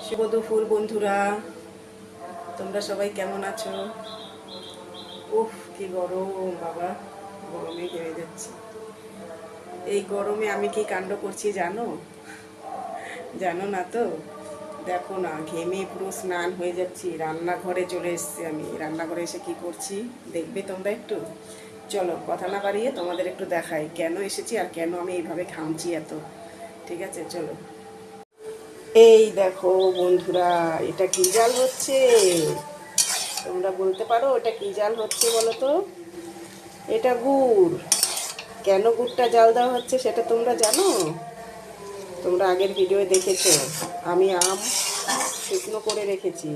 শুভ দুপুর বন্ধুরা, তোমরা সবাই কেমন আছো? উফ কি গরম বাবা, গরমে ঘেমে যাচ্ছি। এই গরমে আমি কি কাণ্ড করছি জানো? জানো না তো? দেখো না, ঘেমে পুরো স্নান হয়ে যাচ্ছি, রান্নাঘরে চলে এসেছি। আমি রান্নাঘরে এসে কি করছি দেখবে তোমরা একটু। চলো কথা না বাড়িয়ে তোমাদের একটু দেখাই কেন এসেছি আর কেন আমি এইভাবে ঘামছি এত। ঠিক আছে, চলো। এই দেখো বন্ধুরা, এটা কি জাল হচ্ছে? তোমরা বলতে পারো এটা কি জাল হচ্ছে বলো তো? এটা গুড়। কেন গুড়টা জাল দেওয়া হচ্ছে সেটা তোমরা জানো? তোমরা আগের ভিডিও দেখেছো। আমি আম শুকনো করে রেখেছি।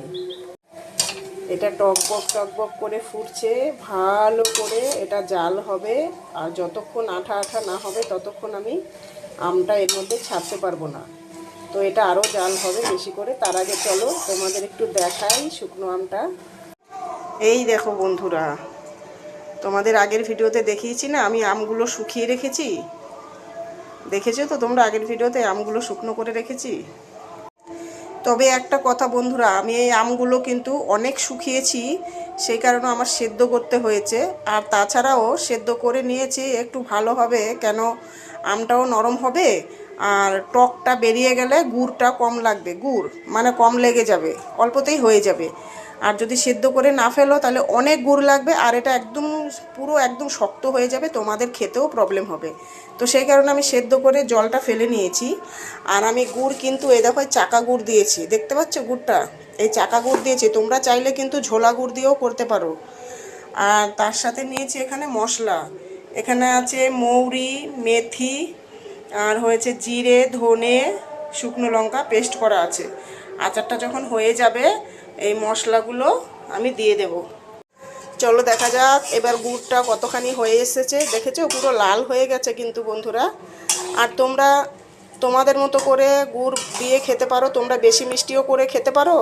এটা টকবক টকবক করে ফুটছে, ভালো করে এটা জাল হবে। আর যতক্ষণ আঠা আঠা না হবে ততক্ষণ আমি আমটা এর মধ্যে ছাড়তে পারবো না। তো এটা আরও জাল হবে বেশি করে। তার আগে চলো তোমাদের একটু দেখাই শুকনো আমটা। এই দেখো বন্ধুরা, তোমাদের আগের ভিডিওতে দেখিয়েছি না আমি আমগুলো শুকিয়ে রেখেছি। দেখেছো তো তোমরা আগের ভিডিওতে আমগুলো শুকনো করে রেখেছি। তবে একটা কথা বন্ধুরা, আমি এই আমগুলো কিন্তু অনেক শুকিয়েছি, সেই কারণে আমার সেদ্ধ করতে হয়েছে। আর তাছাড়াও সেদ্ধ করে নিয়েছি একটু ভালো হবে, কেন আমটাও নরম হবে। আর টকটা বেরিয়ে গেলে গুড়টা কম লাগবে, গুড় মানে কম লেগে যাবে, অল্পতেই হয়ে যাবে। আর যদি সেদ্ধ করে না ফেলো তাহলে অনেক গুড় লাগবে, আর এটা একদম পুরো একদম শক্ত হয়ে যাবে, তোমাদের খেতেও প্রবলেম হবে। তো সেই কারণে আমি সেদ্ধ করে জলটা ফেলে নিয়েছি। আর আমি গুড় কিন্তু এই দেখো চাকা গুড় দিয়েছি, দেখতে পাচ্ছ গুড়টা? এই চাকা গুড় দিয়েছি, তোমরা চাইলে কিন্তু ঝোলা গুড় দিয়েও করতে পারো। আর তার সাথে নিয়েছি এখানে মশলা। এখানে আছে মৌরি, মেথি, আর হয়েছে জিরে, ধনে, শুকনো লঙ্কা পেস্ট করা আছে। আচারটা যখন হয়ে যাবে এই মশলাগুলো আমি দিয়ে দেব। চলো দেখা যাক এবার গুড়টা কতখানি হয়ে এসেছে। দেখেছো পুরো লাল হয়ে গেছে কিন্তু বন্ধুরা। আর তোমরা তোমাদের মতো করে গুড় দিয়ে খেতে পারো, তোমরা বেশি মিষ্টিও করে খেতে পারো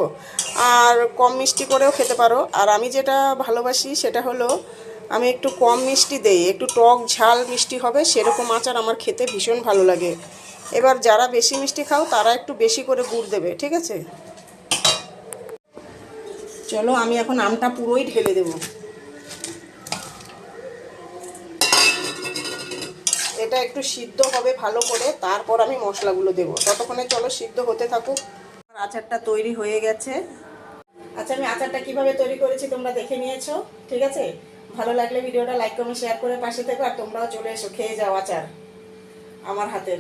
আর কম মিষ্টি করেও খেতে পারো। আর আমি যেটা ভালোবাসি সেটা হলো আমি একটু কম মিষ্টি দেই, একটু টক ঝাল মিষ্টি হবে সেরকম আচার আমার খেতে ভীষণ ভালো লাগে। এবার যারা বেশি মিষ্টি খাও তারা একটু বেশি করে গুড় দেবে, ঠিক আছে? চলো আমি এখন আমটা পুরোই ঢেলে দেবো। এটা একটু সিদ্ধ হবে ভালো করে, তারপর আমি মশলাগুলো দেবো। ততক্ষণে চলো সিদ্ধ হতে থাকুক। আচারটা তৈরি হয়ে গেছে। আচ্ছা, আমি আচারটা কিভাবে তৈরি করেছি তোমরা দেখে নিয়েছো, ঠিক আছে? ভালো লাগলে ভিডিওটা লাইক কমেন্ট শেয়ার করে পাশে থেকো। আর তোমরাও চলে এসো, খেয়ে যাও আচার আমার হাতের।